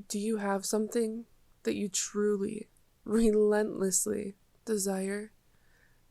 Do you have something that you truly, relentlessly desire?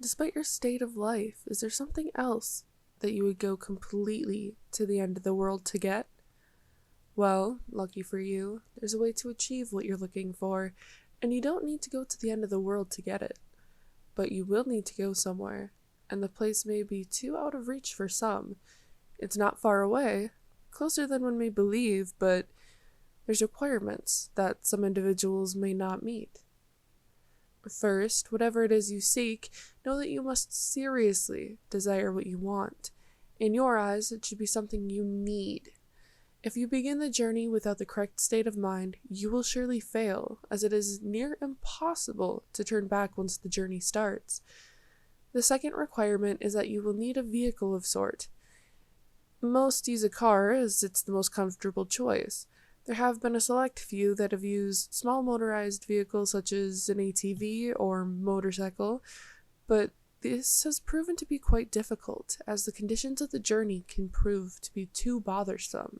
Despite your state of life, is there something else that you would go completely to the end of the world to get? Well, lucky for you, there's a way to achieve what you're looking for, and you don't need to go to the end of the world to get it. But you will need to go somewhere, and the place may be too out of reach for some. It's not far away, closer than one may believe, but there's requirements that some individuals may not meet. First, whatever it is you seek, know that you must seriously desire what you want. In your eyes, it should be something you need. If you begin the journey without the correct state of mind, you will surely fail, as it is near impossible to turn back once the journey starts. The second requirement is that you will need a vehicle of sort. Most use a car as it's the most comfortable choice. There have been a select few that have used small motorized vehicles such as an ATV or motorcycle, but this has proven to be quite difficult, as the conditions of the journey can prove to be too bothersome.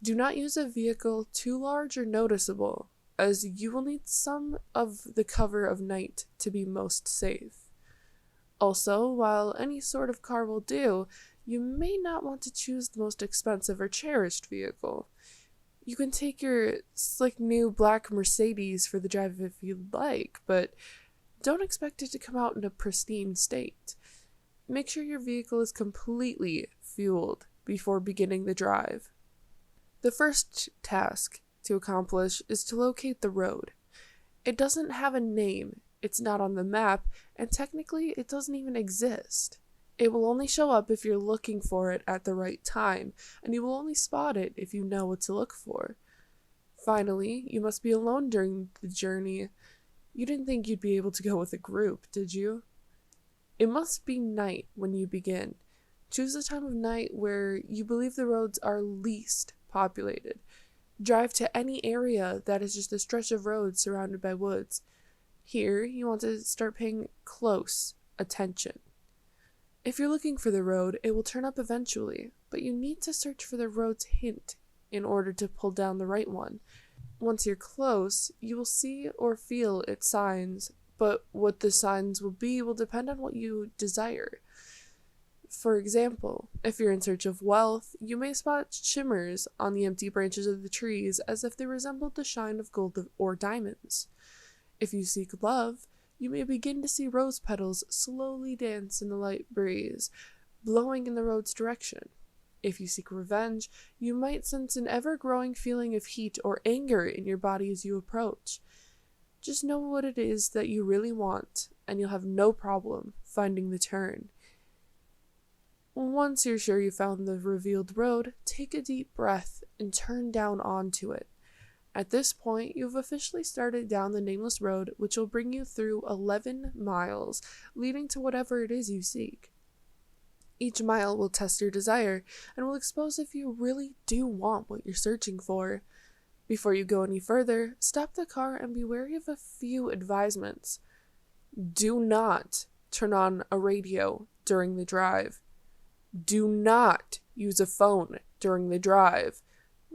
Do not use a vehicle too large or noticeable, as you will need some of the cover of night to be most safe. Also, while any sort of car will do, you may not want to choose the most expensive or cherished vehicle. You can take your slick new black Mercedes for the drive if you'd like, but don't expect it to come out in a pristine state. Make sure your vehicle is completely fueled before beginning the drive. The first task to accomplish is to locate the road. It doesn't have a name, it's not on the map, and technically it doesn't even exist. It will only show up if you're looking for it at the right time, and you will only spot it if you know what to look for. Finally, you must be alone during the journey. You didn't think you'd be able to go with a group, did you? It must be night when you begin. Choose a time of night where you believe the roads are least populated. Drive to any area that is just a stretch of road surrounded by woods. Here, you want to start paying close attention. If you're looking for the road, it will turn up eventually, but you need to search for the road's hint in order to pull down the right one. Once you're close, you will see or feel its signs, but what the signs will be will depend on what you desire. For example, if you're in search of wealth, you may spot shimmers on the empty branches of the trees as if they resembled the shine of gold or diamonds. If you seek love, you may begin to see rose petals slowly dance in the light breeze, blowing in the road's direction. If you seek revenge, you might sense an ever-growing feeling of heat or anger in your body as you approach. Just know what it is that you really want, and you'll have no problem finding the turn. Once you're sure you found the revealed road, take a deep breath and turn down onto it. At this point, you've officially started down the nameless road, which will bring you through 11 miles, leading to whatever it is you seek. Each mile will test your desire, and will expose if you really do want what you're searching for. Before you go any further, stop the car and be wary of a few advisements. Do not turn on a radio during the drive. Do not use a phone during the drive.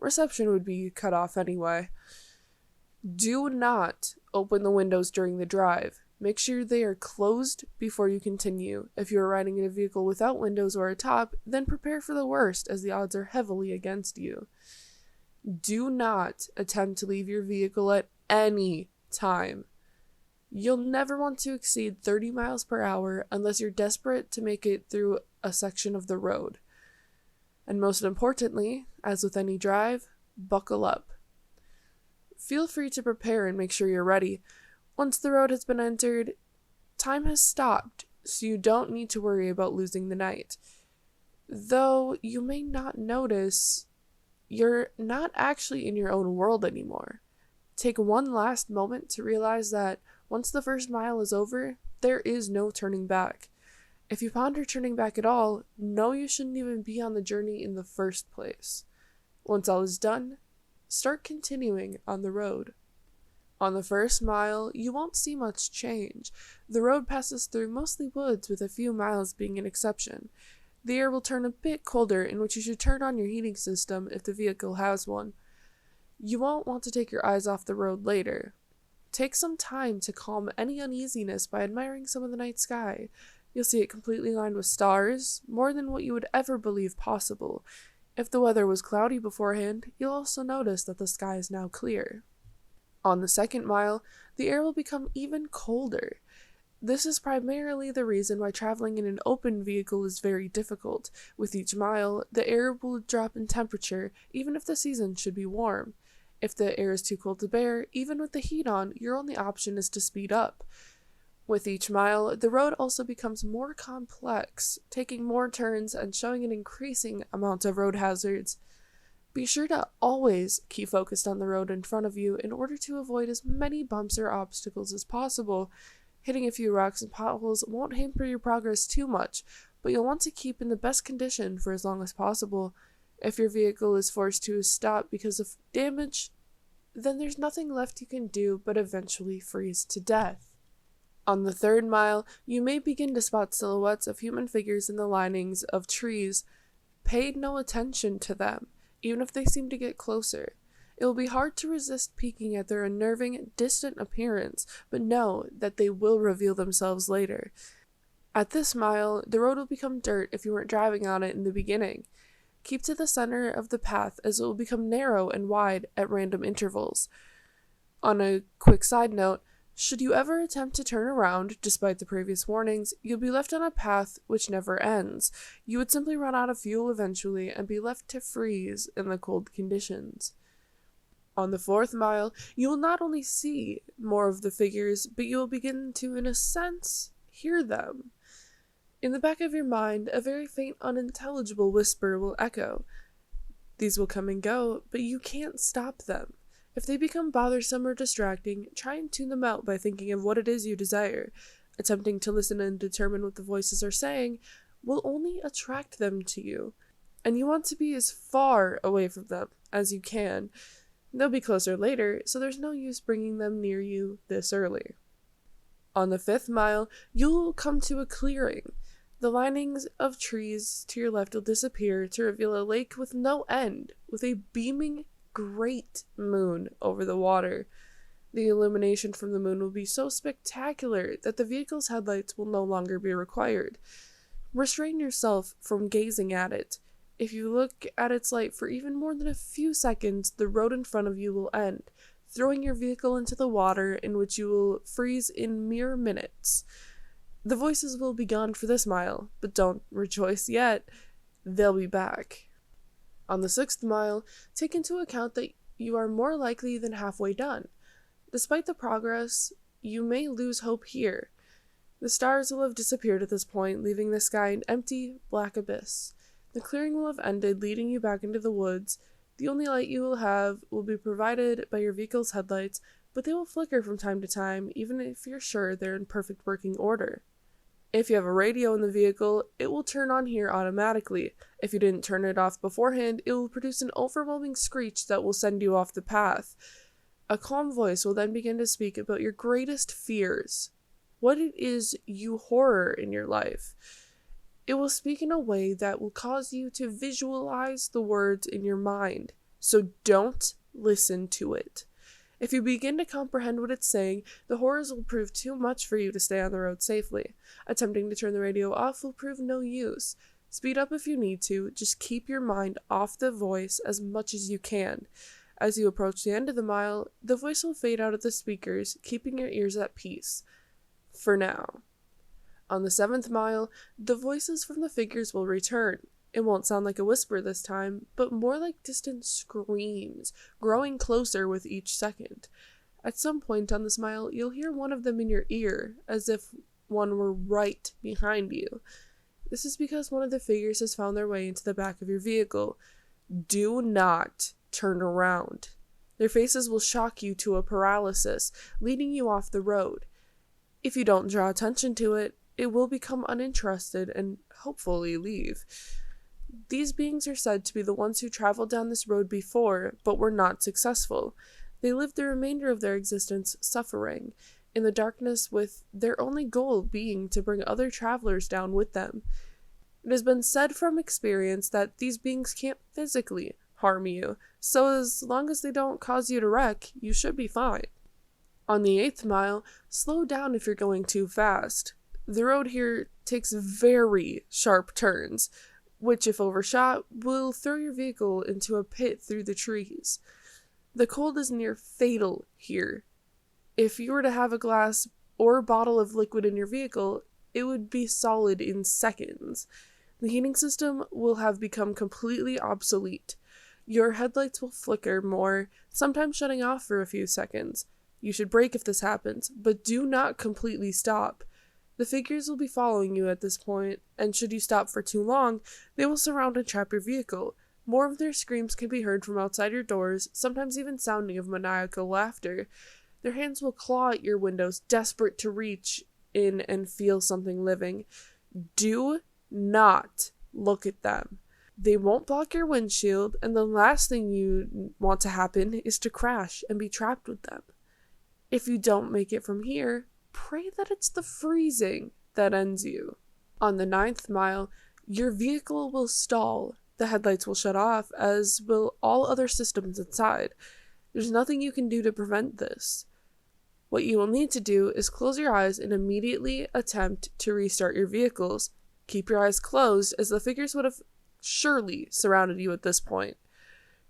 Reception would be cut off anyway. Do not open the windows during the drive. Make sure they are closed before you continue. If you are riding in a vehicle without windows or a top, then prepare for the worst, as the odds are heavily against you. Do not attempt to leave your vehicle at any time. You'll never want to exceed 30 miles per hour unless you're desperate to make it through a section of the road. And most importantly, as with any drive, buckle up. Feel free to prepare and make sure you're ready. Once the road has been entered, time has stopped, so you don't need to worry about losing the night. Though you may not notice, you're not actually in your own world anymore. Take one last moment to realize that once the first mile is over, there is no turning back. If you ponder turning back at all, know you shouldn't even be on the journey in the first place. Once all is done, start continuing on the road. On the first mile, you won't see much change. The road passes through mostly woods, with a few miles being an exception. The air will turn a bit colder, in which you should turn on your heating system if the vehicle has one. You won't want to take your eyes off the road later. Take some time to calm any uneasiness by admiring some of the night sky. You'll see it completely lined with stars, more than what you would ever believe possible. If the weather was cloudy beforehand, you'll also notice that the sky is now clear. On the second mile, the air will become even colder. This is primarily the reason why traveling in an open vehicle is very difficult. With each mile, the air will drop in temperature, even if the season should be warm. If the air is too cold to bear, even with the heat on, your only option is to speed up. With each mile, the road also becomes more complex, taking more turns and showing an increasing amount of road hazards. Be sure to always keep focused on the road in front of you in order to avoid as many bumps or obstacles as possible. Hitting a few rocks and potholes won't hamper your progress too much, but you'll want to keep in the best condition for as long as possible. If your vehicle is forced to stop because of damage, then there's nothing left you can do but eventually freeze to death. On the third mile, you may begin to spot silhouettes of human figures in the linings of trees. Pay no attention to them, even if they seem to get closer. It will be hard to resist peeking at their unnerving, distant appearance, but know that they will reveal themselves later. At this mile, the road will become dirt if you weren't driving on it in the beginning. Keep to the center of the path as it will become narrow and wide at random intervals. On a quick side note, should you ever attempt to turn around, despite the previous warnings, you'll be left on a path which never ends. You would simply run out of fuel eventually and be left to freeze in the cold conditions. On the fourth mile, you will not only see more of the figures, but you will begin to, in a sense, hear them. In the back of your mind, a very faint, unintelligible whisper will echo. These will come and go, but you can't stop them. If they become bothersome or distracting, try and tune them out by thinking of what it is you desire. Attempting to listen and determine what the voices are saying will only attract them to you, and you want to be as far away from them as you can. They'll be closer later, so there's no use bringing them near you this early. On the fifth mile, you'll come to a clearing. The linings of trees to your left will disappear to reveal a lake with no end, with a beaming great moon over the water. The illumination from the moon will be so spectacular that the vehicle's headlights will no longer be required. Restrain yourself from gazing at it. If you look at its light for even more than a few seconds, the road in front of you will end, throwing your vehicle into the water, in which you will freeze in mere minutes. The voices will be gone for this mile, but don't rejoice yet. They'll be back. On the sixth mile, take into account that you are more likely than halfway done. Despite the progress, you may lose hope here. The stars will have disappeared at this point, leaving the sky an empty, black abyss. The clearing will have ended, leading you back into the woods. The only light you will have will be provided by your vehicle's headlights, but they will flicker from time to time, even if you're sure they're in perfect working order. If you have a radio in the vehicle, it will turn on here automatically. If you didn't turn it off beforehand, it will produce an overwhelming screech that will send you off the path. A calm voice will then begin to speak about your greatest fears, what it is you horror in your life. It will speak in a way that will cause you to visualize the words in your mind, so don't listen to it. If you begin to comprehend what it's saying, the horrors will prove too much for you to stay on the road safely. Attempting to turn the radio off will prove no use. Speed up if you need to, just keep your mind off the voice as much as you can. As you approach the end of the mile, the voice will fade out of the speakers, keeping your ears at peace. For now. On the seventh mile, the voices from the figures will return. It won't sound like a whisper this time, but more like distant screams, growing closer with each second. At some point on this mile, you'll hear one of them in your ear, as if one were right behind you. This is because one of the figures has found their way into the back of your vehicle. Do not turn around. Their faces will shock you to a paralysis, leading you off the road. If you don't draw attention to it, it will become uninterested and hopefully leave. These beings are said to be the ones who traveled down this road before, but were not successful. They lived the remainder of their existence suffering in the darkness, with their only goal being to bring other travelers down with them. It has been said from experience that these beings can't physically harm you, so as long as they don't cause you to wreck, you should be fine. On the 8th mile, slow down if you're going too fast. The road here takes very sharp turns, which if overshot, will throw your vehicle into a pit through the trees. The cold is near fatal here. If you were to have a glass or bottle of liquid in your vehicle, it would be solid in seconds. The heating system will have become completely obsolete. Your headlights will flicker more, sometimes shutting off for a few seconds. You should brake if this happens, but do not completely stop. The figures will be following you at this point, and should you stop for too long, they will surround and trap your vehicle. More of their screams can be heard from outside your doors, sometimes even sounding of maniacal laughter. Their hands will claw at your windows, desperate to reach in and feel something living. Do not look at them. They won't block your windshield, and the last thing you want to happen is to crash and be trapped with them. If you don't make it from here, pray that it's the freezing that ends you. On the 9th mile, your vehicle will stall. The headlights will shut off, as will all other systems inside. There's nothing you can do to prevent this. What you will need to do is close your eyes and immediately attempt to restart your vehicles. Keep your eyes closed, as the figures would have surely surrounded you at this point.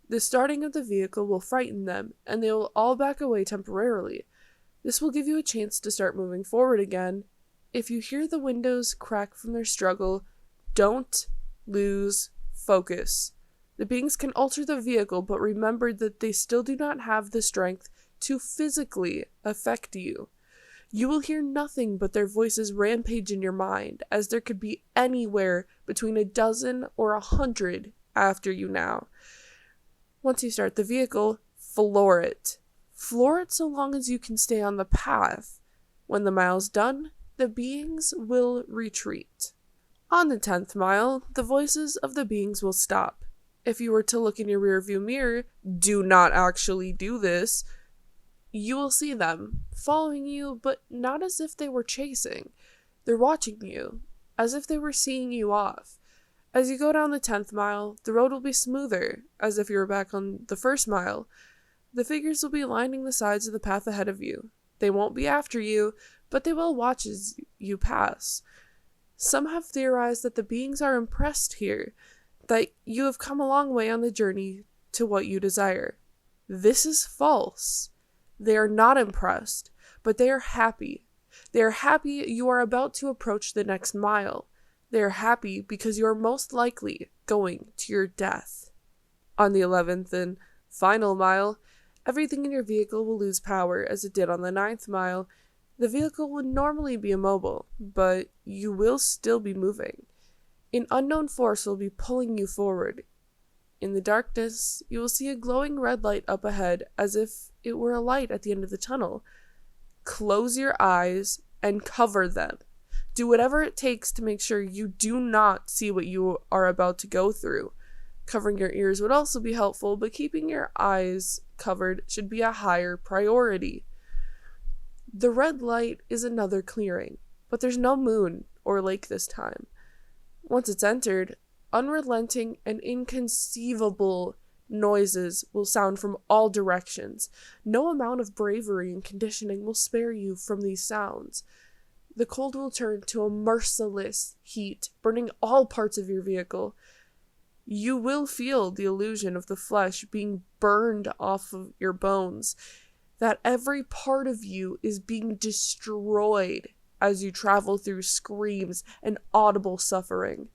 The starting of the vehicle will frighten them, and they will all back away temporarily. This will give you a chance to start moving forward again. If you hear the windows crack from their struggle, don't lose focus. The beings can alter the vehicle, but remember that they still do not have the strength to physically affect you. You will hear nothing but their voices rampage in your mind, as there could be anywhere between a dozen or 100 after you now. Once you start the vehicle, floor it. Floor it so long as you can stay on the path. When the mile's done, the beings will retreat. On the 10th mile, the voices of the beings will stop. If you were to look in your rearview mirror, do not actually do this. You will see them, following you, but not as if they were chasing. They're watching you, as if they were seeing you off. As you go down the 10th mile, the road will be smoother, as if you were back on the 1st mile. The figures will be lining the sides of the path ahead of you. They won't be after you, but they will watch as you pass. Some have theorized that the beings are impressed here, that you have come a long way on the journey to what you desire. This is false. They are not impressed, but they are happy. They are happy you are about to approach the next mile. They are happy because you are most likely going to your death. On the 11th and final mile, everything in your vehicle will lose power as it did on the 9th mile. The vehicle would normally be immobile, but you will still be moving. An unknown force will be pulling you forward. In the darkness, you will see a glowing red light up ahead, as if it were a light at the end of the tunnel. Close your eyes and cover them. Do whatever it takes to make sure you do not see what you are about to go through. Covering your ears would also be helpful, but keeping your eyes covered should be a higher priority. The red light is another clearing, but there's no moon or lake this time. Once it's entered, unrelenting and inconceivable noises will sound from all directions. No amount of bravery and conditioning will spare you from these sounds. The cold will turn to a merciless heat, burning all parts of your vehicle. You will feel the illusion of the flesh being burned off of your bones, that every part of you is being destroyed as you travel through screams and audible suffering.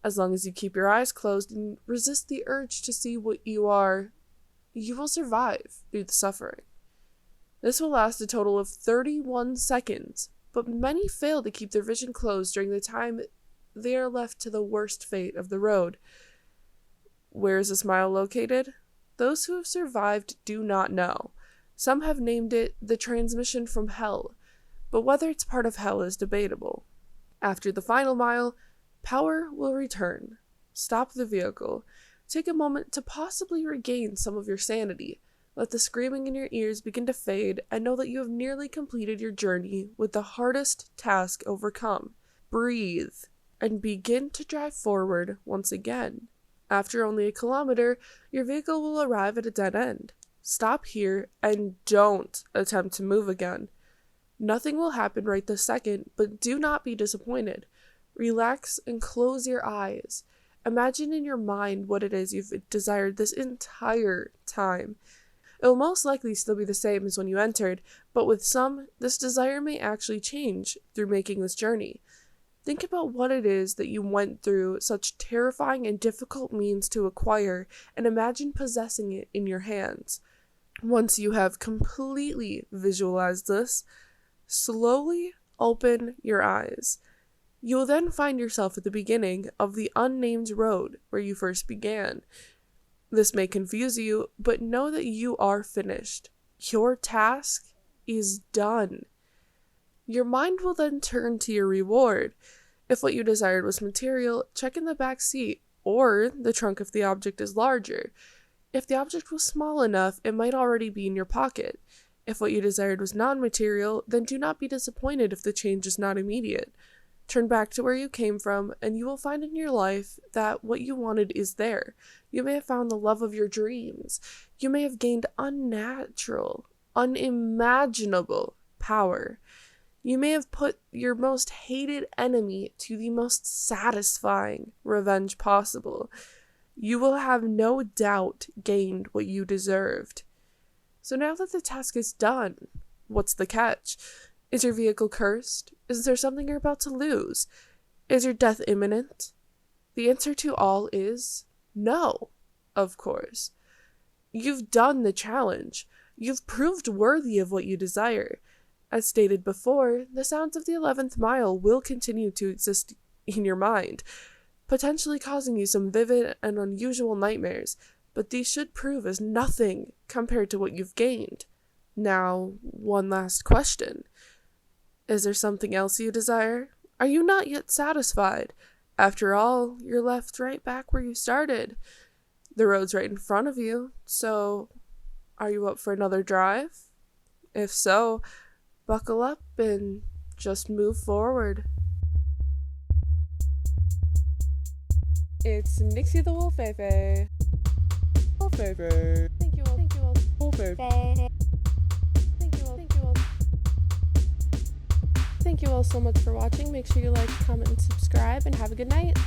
As long as you keep your eyes closed and resist the urge to see what you are, you will survive through the suffering. This will last a total of 31 seconds, but many fail to keep their vision closed during the time they are left to the worst fate of the road. Where is this mile located? Those who have survived do not know. Some have named it the transmission from hell, but whether it's part of hell is debatable. After the final mile, power will return. Stop the vehicle. Take a moment to possibly regain some of your sanity. Let the screaming in your ears begin to fade, and know that you have nearly completed your journey with the hardest task overcome. Breathe, and begin to drive forward once again. After only a kilometer, your vehicle will arrive at a dead end. Stop here and don't attempt to move again. Nothing will happen right this second, but do not be disappointed. Relax and close your eyes. Imagine in your mind what it is you've desired this entire time. It will most likely still be the same as when you entered, but with some, this desire may actually change through making this journey. Think about what it is that you went through such terrifying and difficult means to acquire, and imagine possessing it in your hands. Once you have completely visualized this, slowly open your eyes. You will then find yourself at the beginning of the unnamed road where you first began. This may confuse you, but know that you are finished. Your task is done. Your mind will then turn to your reward. If what you desired was material, check in the back seat or the trunk if the object is larger. If the object was small enough, it might already be in your pocket. If what you desired was non-material, then do not be disappointed if the change is not immediate. Turn back to where you came from, and you will find in your life that what you wanted is there. You may have found the love of your dreams. You may have gained unnatural, unimaginable power. You may have put your most hated enemy to the most satisfying revenge possible. You will have no doubt gained what you deserved. So now that the task is done, what's the catch? Is your vehicle cursed? Is there something you're about to lose? Is your death imminent? The answer to all is no, of course. You've done the challenge. You've proved worthy of what you desire. As stated before, the sounds of the 11th mile will continue to exist in your mind, potentially causing you some vivid and unusual nightmares, but these should prove as nothing compared to what you've gained. Now, one last question. Is there something else you desire? Are you not yet satisfied? After all, you're left right back where you started. The road's right in front of you, so are you up for another drive? If so, buckle up and just move forward. It's Nixie the Wolfefe. Wolfefe. Thank you all. Wolfefe. Thank you all so much for watching. Make sure you like, comment, and subscribe, and have a good night.